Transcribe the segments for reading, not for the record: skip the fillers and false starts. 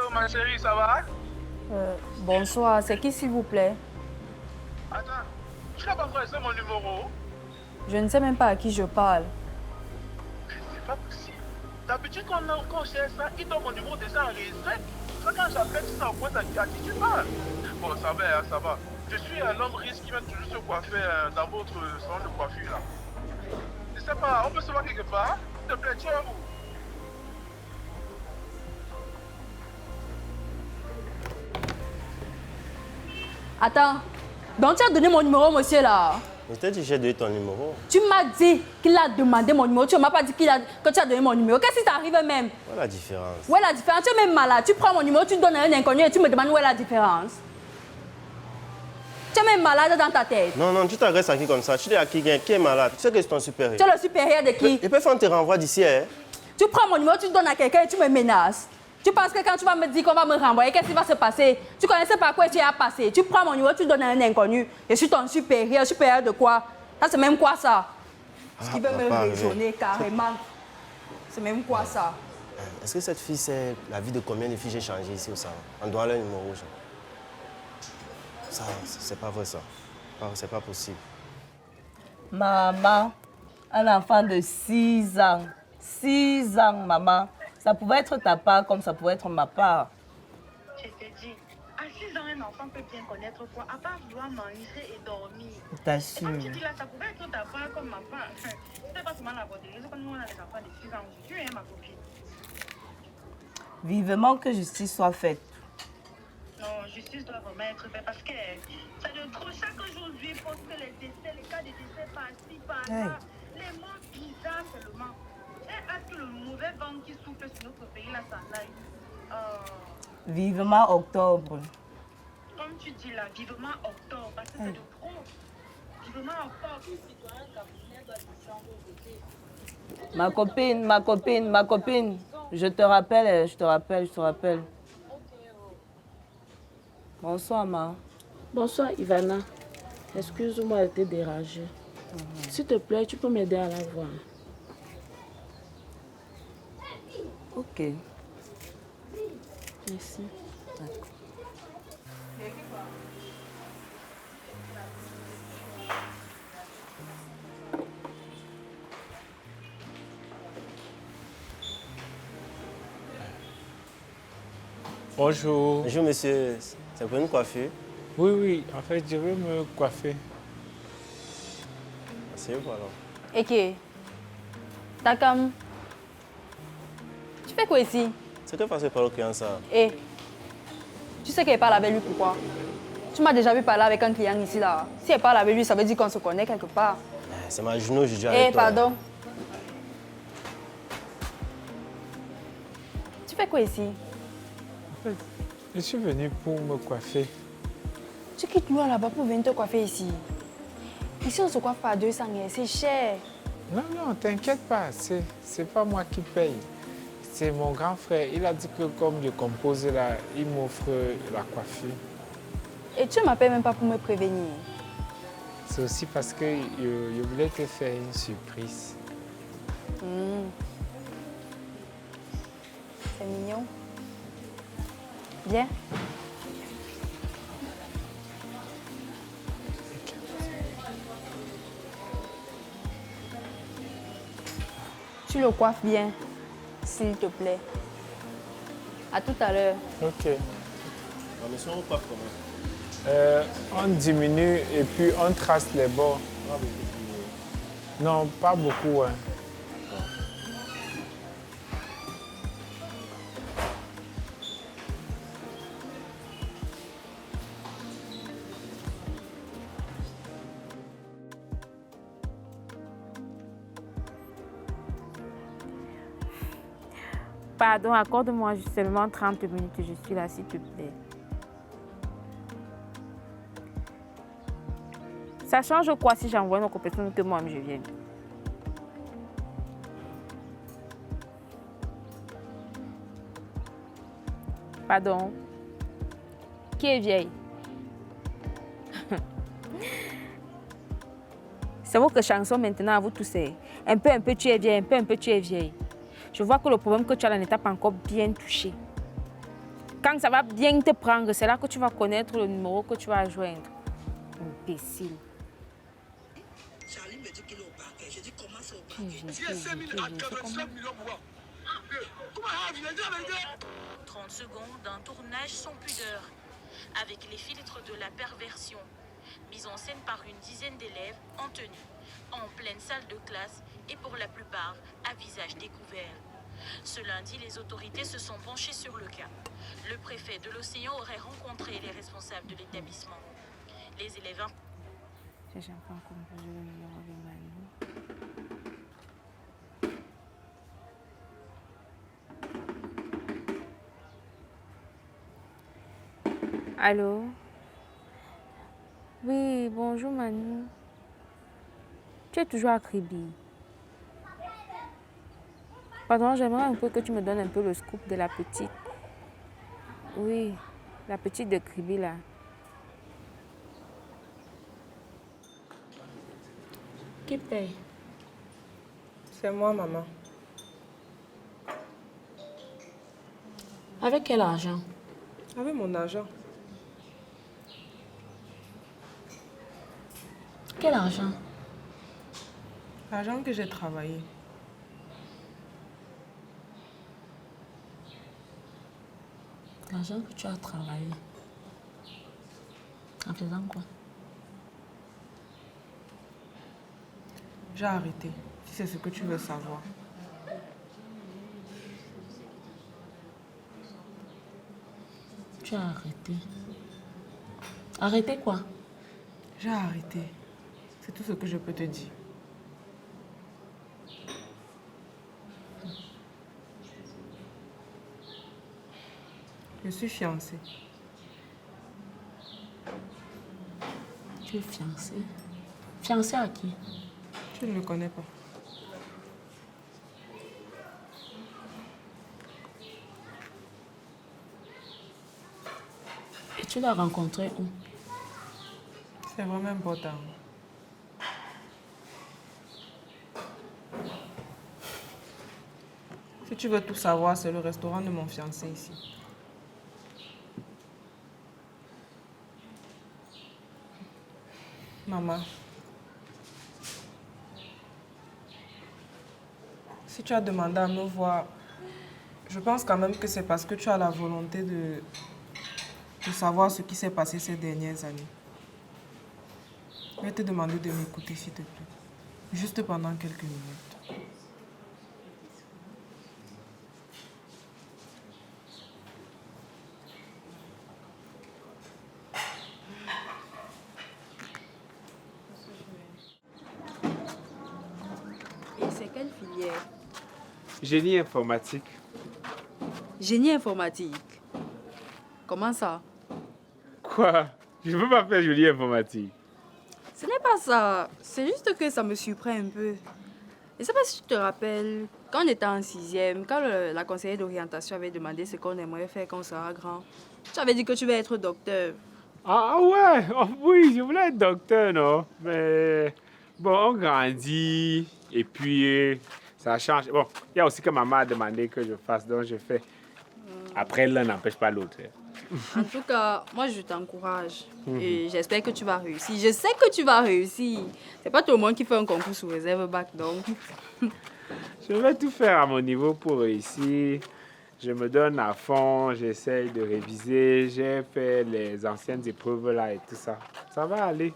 Allô, ma chérie, ça va? Bonsoir, c'est qui s'il vous plaît? Attends, tu n'as pas laissé mon numéro? Je ne sais même pas à qui je parle. C'est pas possible. D'habitude, quand on cherche ça, il donne mon numéro déjà enregistré. Ça, quand j'appelle, tu sais en quoi à qui tu parles. Bon, ça va, hein, ça va. Je suis l'homme risque qui va toujours se coiffer dans votre salon de coiffure, là. Je sais pas, on peut se voir quelque part? S'il te plaît, tu es où? Attends, donc tu as donné mon numéro, monsieur, là? Je t'ai dit que j'ai donné ton numéro. Tu m'as dit qu'il a demandé mon numéro. Tu ne m'as pas dit que tu as donné mon numéro. Qu'est-ce qui t'arrive même? Où est la différence? Où est la différence? Tu es même malade. Tu prends mon numéro, tu donnes à un inconnu et tu me demandes où est la différence. Tu es même malade dans ta tête. Non, non, tu t'adresses à qui comme ça? Tu dis à qui est malade? Tu sais que c'est ton supérieur. Tu es le supérieur de qui? Il peut faire un te renvoi d'ici, hein? Tu prends mon numéro, tu donnes à quelqu'un et tu me menaces. Tu penses que quand tu vas me dire qu'on va me renvoyer, qu'est-ce qui va se passer? Tu connaissais pas quoi tu as passé. Tu prends mon numéro, tu donnes à un inconnu. Je suis ton supérieur. Supérieur de quoi? Ça, c'est même quoi ça? Ce qui veut me raisonner carrément. C'est même quoi ça? Est-ce que cette fille sait la vie de combien de filles j'ai changé ici au salon? On doit leur numéro, genre. Ça, c'est pas vrai, ça. C'est pas possible. Maman, un enfant de 6 ans. 6 ans, maman. Ça pouvait être ta part comme ça pouvait être ma part. Je te dis, à 6 ans, un enfant peut bien connaître quoi, à part vouloir manger et dormir. Je t'assure. Quand tu dis là, ça pouvait être ta part comme ma part. C'est pas seulement la beauté. C'est quand nous, on a des enfants de 6 ans. Tu es ma copine. Vivement que justice soit faite. Non, justice doit vraiment être faite parce que c'est de trop. Chaque jour, lui pose que les décès, les cas de décès par-ci, par-là. Les morts bizarres seulement. Et à tout le mauvais vent qui souffle sur notre pays, là, ça aille. Vivement octobre. Comme tu dis là, vivement octobre, parce que c'est de trop. Vivement octobre. Ma copine. Je te rappelle. Bonsoir, ma. Bonsoir, Ivana. Excuse-moi de te déranger. S'il te plaît, tu peux m'aider à la voir. Ok. Merci. D'accord. Bonjour. Bonjour, monsieur. C'est pour une coiffure? Oui, en fait, je veux me coiffer. Asseyez-vous alors. Ok. Takam. Tu fais quoi ici? C'est que passer par le client, ça. Eh. Tu sais qu'elle parle avec lui pourquoi? Tu m'as déjà vu parler avec un client ici là. Si elle parle avec lui, ça veut dire qu'on se connaît quelque part. C'est ma genou, je dis avec Eh, toi. pardon. Tu fais quoi ici? En fait, je suis venu pour me coiffer. Tu quittes loin là-bas pour venir te coiffer ici. Ici, on se coiffe par 200 et c'est cher. Non, t'inquiète pas, c'est pas moi qui paye. C'est mon grand frère. Il a dit que comme je compose là, il m'offre la coiffure. Et tu ne m'appelles même pas pour me prévenir. C'est aussi parce que je voulais te faire une surprise. C'est mignon. Viens. Tu le coiffes bien, s'il te plaît. À tout à l'heure. Ok. Monsieur, on coiffe comment? On diminue et puis on trace les bords. Non, pas beaucoup. Hein. Pardon, accorde-moi seulement 30 minutes, je suis là, s'il te plaît. Ça change quoi si j'envoie une compétition que moi-même je vienne? Pardon. Qui est vieille? C'est votre chanson maintenant à vous tous. Un peu tu es vieille, un peu tu es vieille. Je vois que le problème que tu as là n'est pas encore bien touché. Quand ça va bien te prendre, c'est là que tu vas connaître le numéro que tu vas joindre. Imbécile. Charlie me dit qu'il est au parquet. Je dis comment c'est au parquet? Si elle 5 000 à 45 millions pour voir. Comment il a dit la vérité? 30 secondes d'un tournage sans pudeur, avec les filtres de la perversion, mise en scène par une dizaine d'élèves en tenue, en pleine salle de classe et pour la plupart à visage découvert. Ce lundi, les autorités se sont penchées sur le cas. Le préfet de l'Océan aurait rencontré les responsables de l'établissement. Les élèves... J'ai jamais encore composé le numéro de Manu. Allô? Oui, bonjour Manu. Tu es toujours à Kribi. Pardon, j'aimerais un peu que tu me donnes un peu le scoop de la petite. Oui, la petite de Kribi là. Qui paye? C'est moi, maman. Avec quel argent? Avec mon argent. Quel argent? L'argent que j'ai travaillé. L'argent que tu as travaillé. En faisant quoi? J'ai arrêté, si c'est ce que tu veux savoir. Tu as arrêté. Arrêté quoi? J'ai arrêté. C'est tout ce que je peux te dire. Je suis fiancée. Tu es fiancée? Fiancée à qui? Tu ne le connais pas. Et tu l'as rencontré où? C'est vraiment important. Si tu veux tout savoir, c'est le restaurant de mon fiancé ici. Maman, si tu as demandé à me voir, je pense quand même que c'est parce que tu as la volonté de savoir ce qui s'est passé ces dernières années. Je vais te demander de m'écouter, s'il te plaît. Juste pendant quelques minutes. Et c'est quelle filière? Génie informatique. Génie informatique. Comment ça? Quoi? Je ne peux pas faire génie informatique. Ce n'est pas ça. C'est juste que ça me surprend un peu. Je ne sais pas si tu te rappelles, quand on était en 6e, quand la conseillère d'orientation avait demandé ce qu'on aimerait faire quand on sera grand, tu avais dit que tu vas être docteur. Ah ouais, oh, oui, je voulais être docteur, non? Mais bon, on grandit et puis ça change. Bon, il y a aussi que maman a demandé que je fasse, donc je fais. Après, l'un n'empêche pas l'autre. En tout cas, moi, je t'encourage. Et j'espère que tu vas réussir. Je sais que tu vas réussir. C'est pas tout le monde qui fait un concours sous réserve bac, donc. Je vais tout faire à mon niveau pour réussir. Je me donne à fond, j'essaye de réviser. J'ai fait les anciennes épreuves là et tout ça. Ça va aller.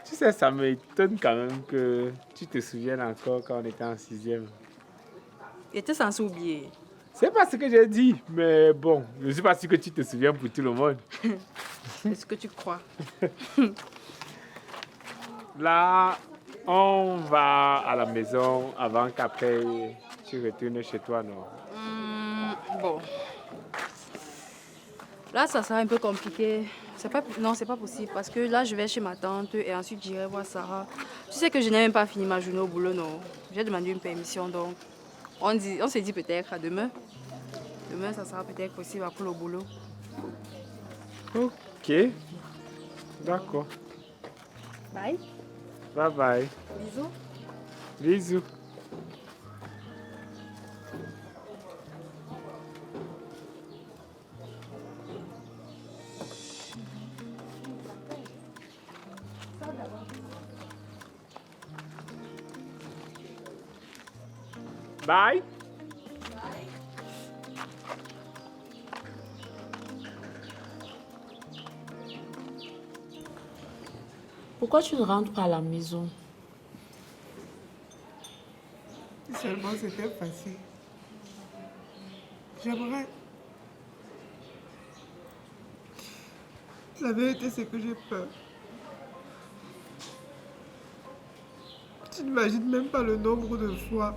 Tu sais, ça m'étonne quand même que tu te souviennes encore quand on était en 6e. J'étais censée oublier. C'est pas ce que j'ai dit, mais bon, je ne suis pas sûr que tu te souviens pour tout le monde. C'est ce que tu crois. Là, on va à la maison avant qu'après tu retournes chez toi, non? Bon. Là, ça sera un peu compliqué. Non, c'est pas possible parce que là, je vais chez ma tante et ensuite j'irai voir Sarah. Tu sais que je n'ai même pas fini ma journée au boulot, non? J'ai demandé une permission, donc on s'est dit peut-être à demain. Demain, ça sera peut-être possible après le boulot. Ok. D'accord. Bye. Bye bye. Bisous. Bisous. Bye. Pourquoi tu ne rentres pas à la maison? Si seulement c'était facile. J'aimerais. La vérité, c'est que j'ai peur. Tu n'imagines même pas le nombre de fois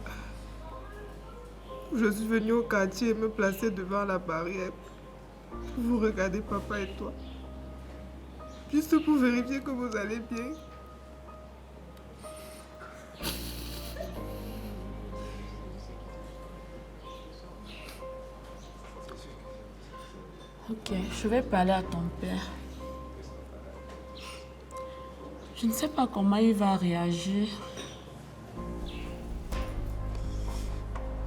où je suis venue au quartier et me placer devant la barrière pour vous regarder, papa et toi. Juste pour vérifier que vous allez bien. Ok, je vais parler à ton père. Je ne sais pas comment il va réagir.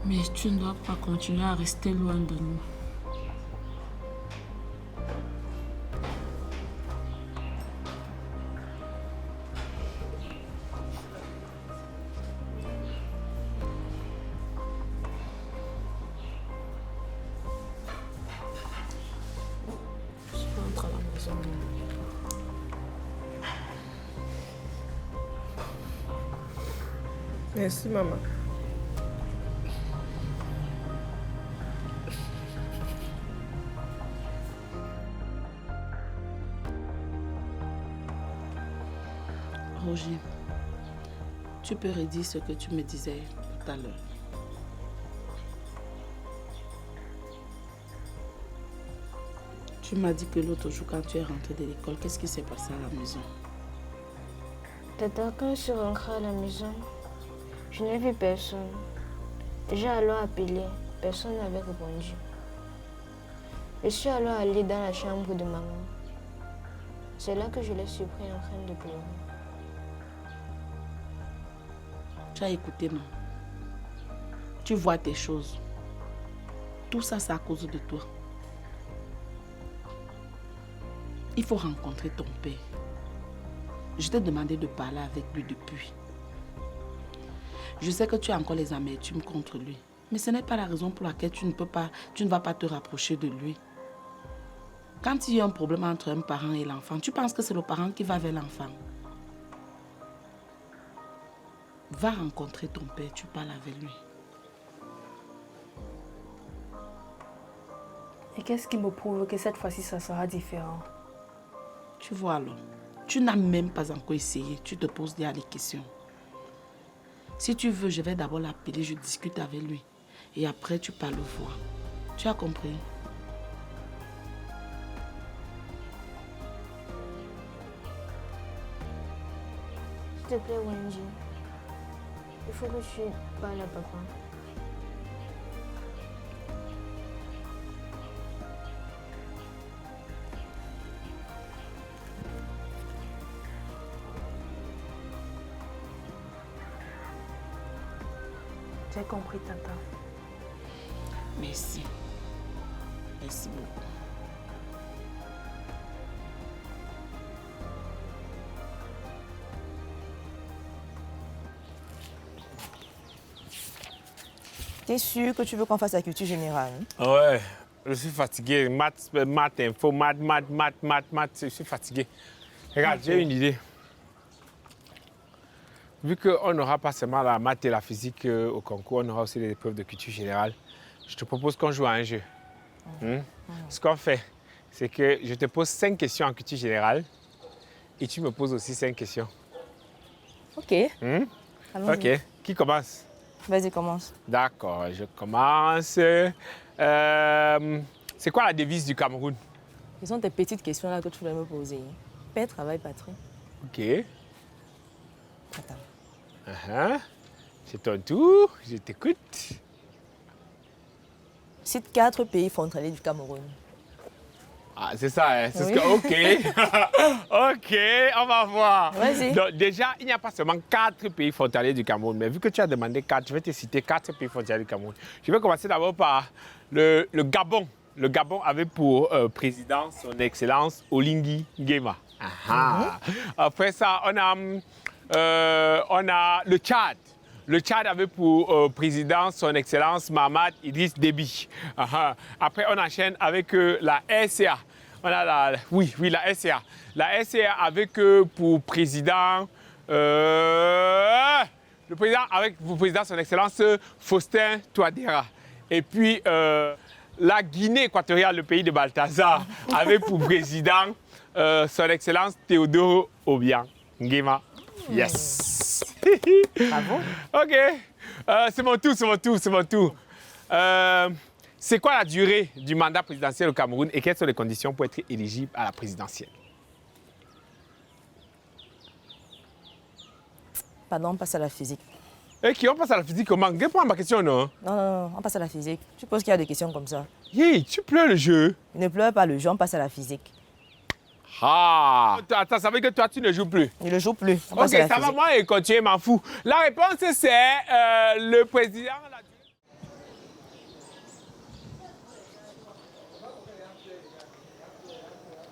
Mais tu ne dois pas continuer à rester loin de nous. Je rentre à la maison. Merci, maman. Roger, tu peux redire ce que tu me disais tout à l'heure. Tu m'as dit que l'autre jour, quand tu es rentré de l'école, qu'est-ce qui s'est passé à la maison? Tata, quand je suis rentrée à la maison, je n'ai vu personne. J'ai alors appelé, personne n'avait répondu. Je suis alors allée dans la chambre de maman. C'est là que je l'ai surpris en train de pleurer. Tu as écouté, non? Tu vois tes choses. Tout ça, c'est à cause de toi. Il faut rencontrer ton père. Je t'ai demandé de parler avec lui depuis. Je sais que tu as encore les amertumes contre lui. Mais ce n'est pas la raison pour laquelle tu ne vas pas te rapprocher de lui. Quand il y a un problème entre un parent et l'enfant, tu penses que c'est le parent qui va vers l'enfant. Va rencontrer ton père, tu parles avec lui. Et qu'est-ce qui me prouve que cette fois-ci, ça sera différent? Tu vois alors, tu n'as même pas encore essayé, tu te poses déjà des questions. Si tu veux, je vais d'abord l'appeler, je discute avec lui. Et après, tu parles voix. Tu as compris? S'il te plaît, Wendy. Il faut que tu parles à papa. J'ai compris, Tata. Merci. Merci beaucoup. T'es sûr que tu veux qu'on fasse la culture générale? Ouais, je suis fatigué. Maths, info, maths, je suis fatigué. Regarde, j'ai une idée. Vu qu'on n'aura pas seulement la maths et la physique au concours, on aura aussi des épreuves de culture générale. Je te propose qu'on joue à un jeu. Ce qu'on fait, c'est que je te pose 5 questions en culture générale et tu me poses aussi 5 questions. Ok. Ok. Qui commence? Vas-y, commence. D'accord, je commence. C'est quoi la devise du Cameroun? Ce sont tes petites questions là que tu voulais me poser. Paix, travail, patrie. Ok. Attends. C'est ton tour, je t'écoute. Cite 4 pays frontaliers du Cameroun. Ah, c'est ça, hein? C'est Oui. ce que... OK. OK, on va voir. Vas-y. Donc, déjà, il n'y a pas seulement 4 pays frontaliers du Cameroun, mais vu que tu as demandé 4, je vais te citer 4 pays frontaliers du Cameroun. Je vais commencer d'abord par le Gabon. Le Gabon avait pour président son Excellence Oligui Nguema. Après ça, on a le Tchad. le Tchad avait pour président son Excellence Mahamat Idriss Déby. Après, on enchaîne avec la RCA. On a la RCA. La RCA avec pour président... le président avec pour président son Excellence Faustin Touadéra. Et puis, la Guinée équatoriale, le pays de Balthazar, avait pour président son Excellence Théodore Obiang Nguema. Yes! Bravo. OK. C'est mon tour. C'est quoi la durée du mandat présidentiel au Cameroun et quelles sont les conditions pour être éligible à la présidentielle? Pardon, on passe à la physique. Et qui on passe à la physique comment? Réponds à ma question, non? Non, on passe à la physique. Tu supposes qu'il y a des questions comme ça? Hey, tu pleures le jeu. Ne pleure pas le jeu, on passe à la physique. Ah! Attends, ça veut dire que toi, tu ne joues plus? Je ne joue plus. Ok, ça va, moi, et continuer, m'en fous. La réponse, c'est le président...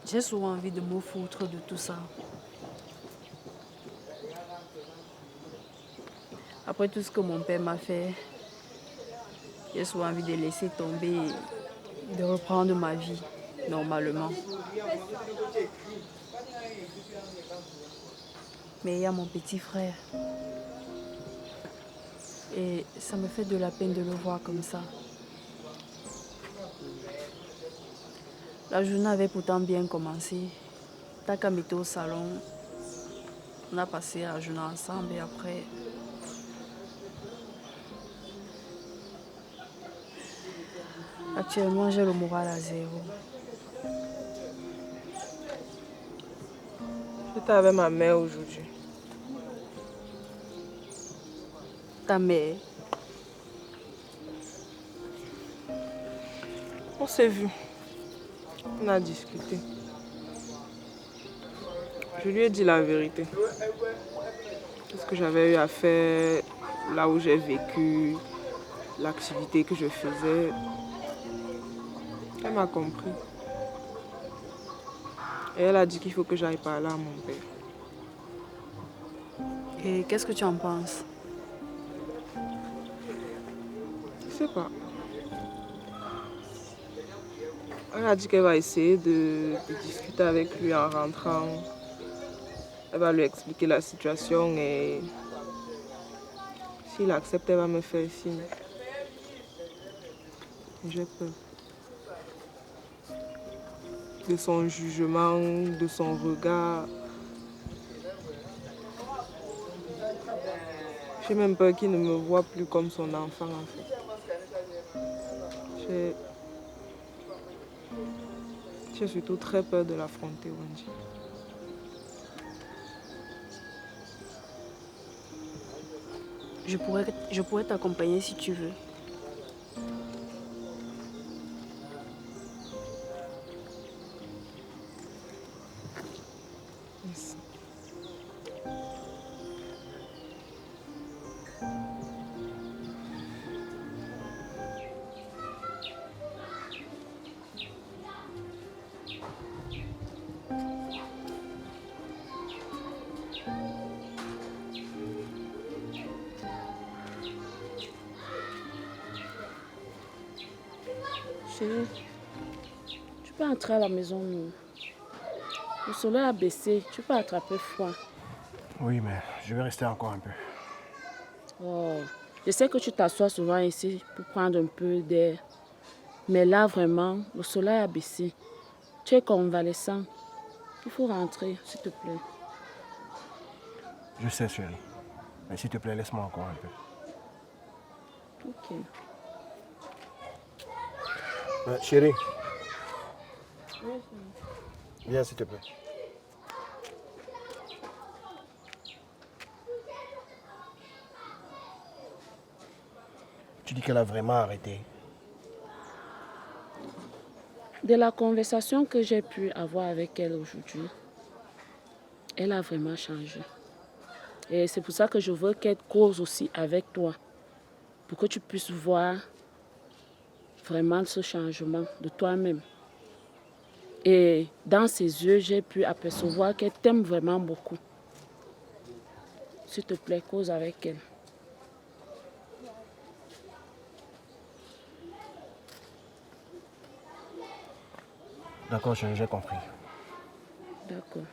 J'ai souvent envie de me foutre de tout ça. Après tout ce que mon père m'a fait, j'ai souvent envie de laisser tomber et de reprendre ma vie normalement. Mais il y a mon petit frère. Et ça me fait de la peine de le voir comme ça. La journée avait pourtant bien commencé. Takam était au salon. On a passé la journée ensemble et après... Actuellement, j'ai le moral à zéro. J'étais avec ma mère aujourd'hui. Ta mère? On s'est vu. On a discuté. Je lui ai dit la vérité. Tout ce que j'avais eu à faire, là où j'ai vécu, l'activité que je faisais. Elle m'a compris. Et elle a dit qu'il faut que j'aille parler à mon père. Et qu'est-ce que tu en penses? Je sais pas. Elle a dit qu'elle va essayer de discuter avec lui en rentrant. Elle va lui expliquer la situation et s'il accepte, elle va me faire signe. J'ai peur. De son jugement, de son regard. J'ai même peur qu'il ne me voie plus comme son enfant en fait. J'ai surtout très peur de l'affronter, Wendy. Je pourrais t'accompagner si tu veux. Merci. Chérie, tu peux entrer à la maison, non? Le soleil a baissé, tu peux attraper froid. Oui, mais je vais rester encore un peu. Oh, je sais que tu t'assois souvent ici pour prendre un peu d'air. Mais là, vraiment, le soleil a baissé. Tu es convalescent. Il faut rentrer, s'il te plaît. Je sais, chérie. Mais s'il te plaît, laisse-moi encore un peu. Ok. Chérie. Viens, s'il te plaît. Tu dis qu'elle a vraiment arrêté. De la conversation que j'ai pu avoir avec elle aujourd'hui, elle a vraiment changé. Et c'est pour ça que je veux qu'elle cause aussi avec toi, pour que tu puisses voir vraiment ce changement de toi-même. Et dans ses yeux, j'ai pu apercevoir qu'elle t'aime vraiment beaucoup. S'il te plaît, cause avec elle. D'accord, j'ai compris. D'accord.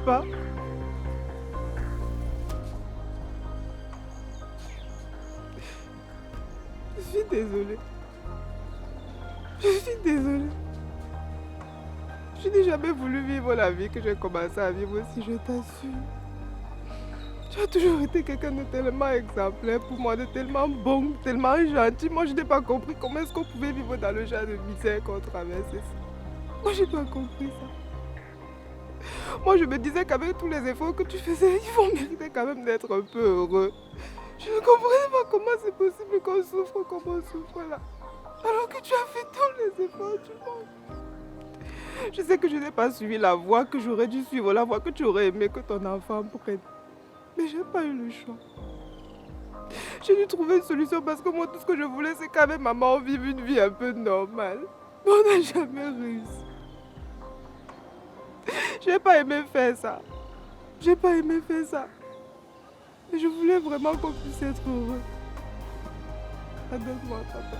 Papa. Je suis désolée. Je suis désolée. Je n'ai jamais voulu vivre la vie que j'ai commencé à vivre aussi, je t'assure. Tu as toujours été quelqu'un de tellement exemplaire pour moi, de tellement bon, tellement gentil. Moi, je n'ai pas compris comment est-ce qu'on pouvait vivre dans le genre de misère qu'on traversait. Moi, je n'ai pas compris ça. Moi, je me disais qu'avec tous les efforts que tu faisais, ils vont mériter quand même d'être un peu heureux. Je ne comprenais pas comment c'est possible qu'on souffre comme on souffre là. Alors que tu as fait tous les efforts du monde. Je sais que je n'ai pas suivi la voie que j'aurais dû suivre, la voie que tu aurais aimé que ton enfant prenne. Mais je n'ai pas eu le choix. J'ai dû trouver une solution parce que moi, tout ce que je voulais, c'est qu'avec maman, on vive une vie un peu normale. Mais on n'a jamais réussi. J'ai pas aimé faire ça. J'ai pas aimé faire ça. Mais je voulais vraiment qu'on puisse être heureux. Donne-moi, papa.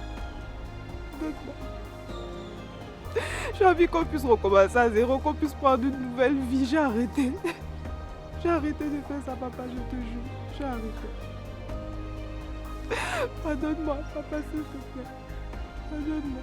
Donne-moi. J'ai envie qu'on puisse recommencer à zéro, qu'on puisse prendre une nouvelle vie. J'ai arrêté. J'ai arrêté de faire ça, papa, je te jure. J'ai arrêté. Pardonne-moi, papa, s'il te plaît. Pardonne-moi.